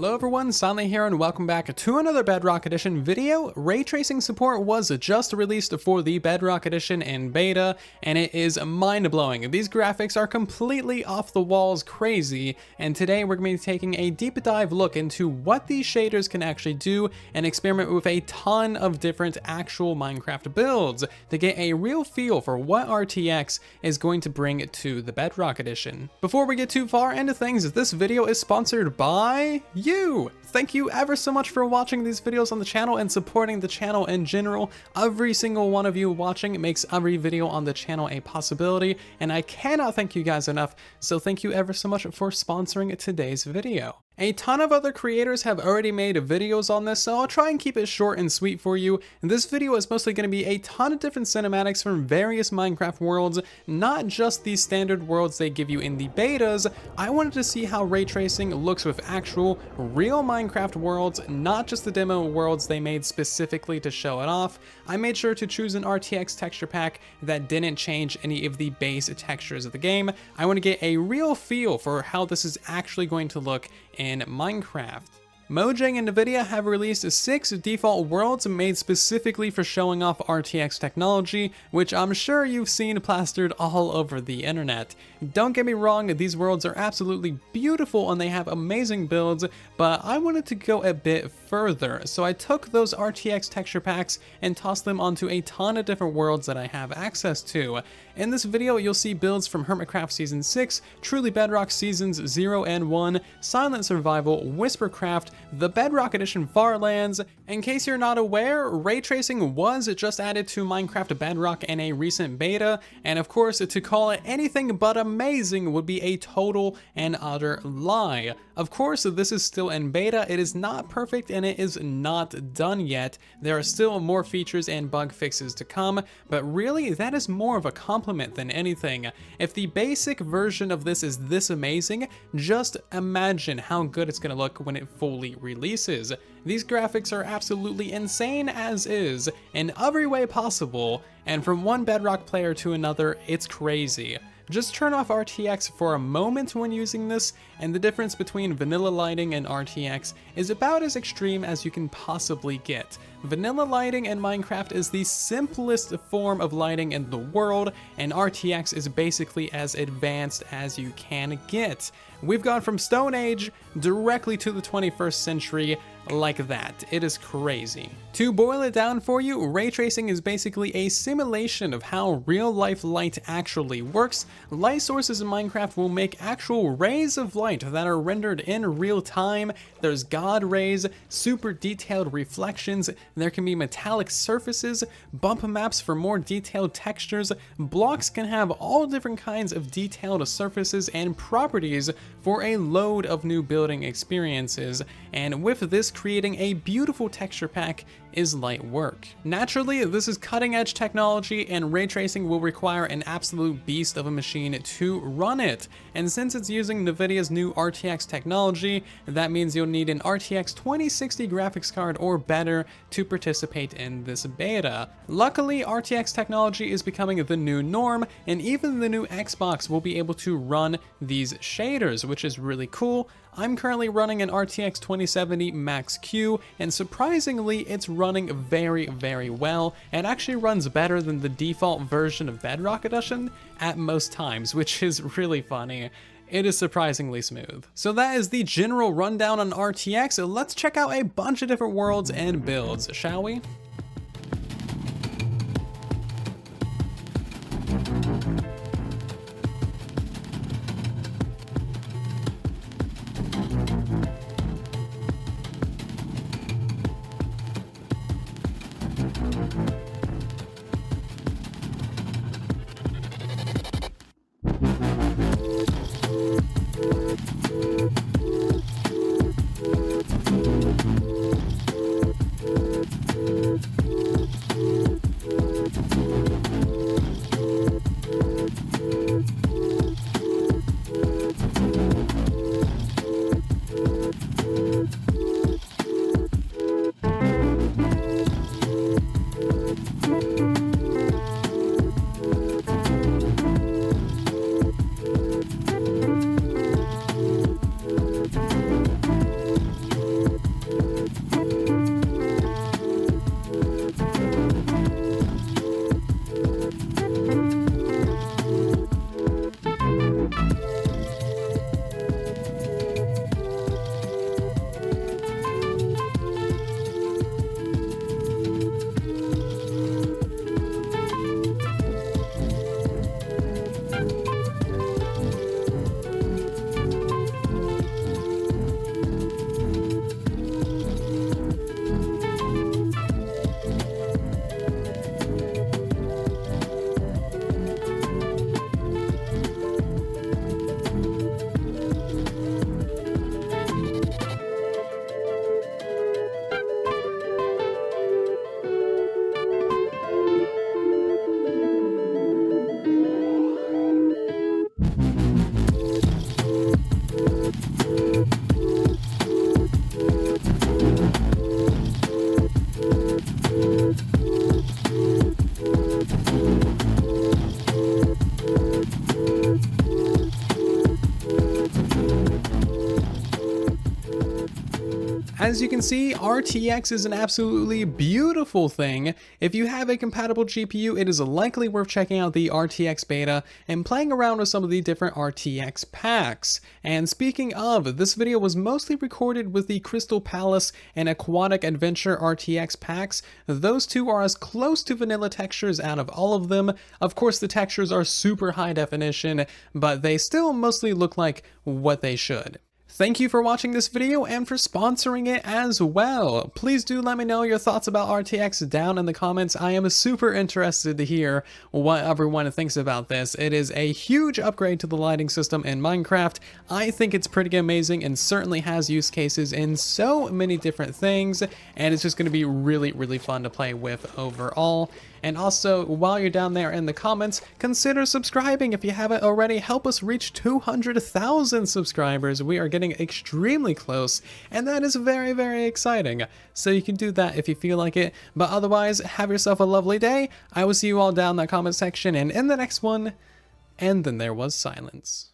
Hello everyone, Silent here and welcome back to another Bedrock Edition video. Ray tracing support was just released for the Bedrock Edition in beta, and it is mind-blowing. These graphics are completely off the walls crazy, and today we're going to be taking a deep dive look into what these shaders can actually do and experiment with a ton of different actual Minecraft builds to get a real feel for what RTX is going to bring to the Bedrock Edition. Before we get too far into things, this video is sponsored by you! Thank you ever so much for watching these videos on the channel and supporting the channel in general. Every single one of you watching makes every video on the channel a possibility, and I cannot thank you guys enough, so thank you ever so much for sponsoring today's video. A ton of other creators have already made videos on this, so I'll try and keep it short and sweet for you. This video is mostly going to be a ton of different cinematics from various Minecraft worlds, not just the standard worlds they give you in the betas. I wanted to see how ray tracing looks with actual, real Minecraft worlds, not just the demo worlds they made specifically to show it off. I made sure to choose an RTX texture pack that didn't change any of the base textures of the game. I want to get a real feel for how this is actually going to look in Minecraft. Mojang and Nvidia have released 6 default worlds made specifically for showing off RTX technology, which I'm sure you've seen plastered all over the internet. Don't get me wrong, these worlds are absolutely beautiful and they have amazing builds, but I wanted to go a bit further, so I took those RTX texture packs and tossed them onto a ton of different worlds that I have access to. In this video, you'll see builds from Hermitcraft Season 6, Truly Bedrock Seasons 0 and 1, Silent Survival, Whispercraft, the Bedrock Edition Farlands. In case you're not aware, ray tracing was just added to Minecraft Bedrock in a recent beta, and of course, to call it anything but amazing would be a total and utter lie. Of course, this is still in beta, it is not perfect, and it is not done yet. There are still more features and bug fixes to come, but really, that is more of a compliment than anything. If the basic version of this is this amazing, just imagine how good it's going to look when it fully releases. These graphics are absolutely insane as is, in every way possible, and from one Bedrock player to another, it's crazy. Just turn off RTX for a moment when using this, and the difference between vanilla lighting and RTX is about as extreme as you can possibly get. Vanilla lighting in Minecraft is the simplest form of lighting in the world, and RTX is basically as advanced as you can get. We've gone from Stone Age directly to the 21st century like that. It is crazy. To boil it down for you, ray tracing is basically a simulation of how real-life light actually works. Light sources in Minecraft will make actual rays of light that are rendered in real time. There's God rays, super detailed reflections, there can be metallic surfaces, bump maps for more detailed textures, blocks can have all different kinds of detailed surfaces and properties for a load of new building experiences, and with this creating a beautiful texture pack is light work. Naturally, this is cutting edge technology and ray tracing will require an absolute beast of a machine to run it. And since it's using Nvidia's new RTX technology, that means you'll need an RTX 2060 graphics card or better to participate in this beta. Luckily, RTX technology is becoming the new norm, and even the new Xbox will be able to run these shaders, which is really cool. I'm currently running an RTX 2070 Max Q, and surprisingly, it's running very, very well. It actually runs better than the default version of Bedrock Edition at most times, which is really funny. It is surprisingly smooth. So that is the general rundown on RTX. Let's check out a bunch of different worlds and builds, shall we? as you can see, RTX is an absolutely beautiful thing. If you have a compatible GPU, it is likely worth checking out the RTX beta and playing around with some of the different RTX packs. And speaking of, this video was mostly recorded with the Crystal Palace and Aquatic Adventure RTX packs. Those two are as close to vanilla textures out of all of them. Of course, the textures are super high definition, but they still mostly look like what they should. Thank you for watching this video and for sponsoring it as well. Please do let me know your thoughts about RTX down in the comments. I am super interested to hear what everyone thinks about this. It is a huge upgrade to the lighting system in Minecraft. I think it's pretty amazing and certainly has use cases in so many different things, and it's just going to be really fun to play with overall. And also, while you're down there in the comments, consider subscribing if you haven't already. Help us reach 200,000 subscribers. We are getting extremely close, and that is very exciting. So you can do that if you feel like it. But otherwise, have yourself a lovely day. I will see you all down in the comment section and in the next one. And then there was silence.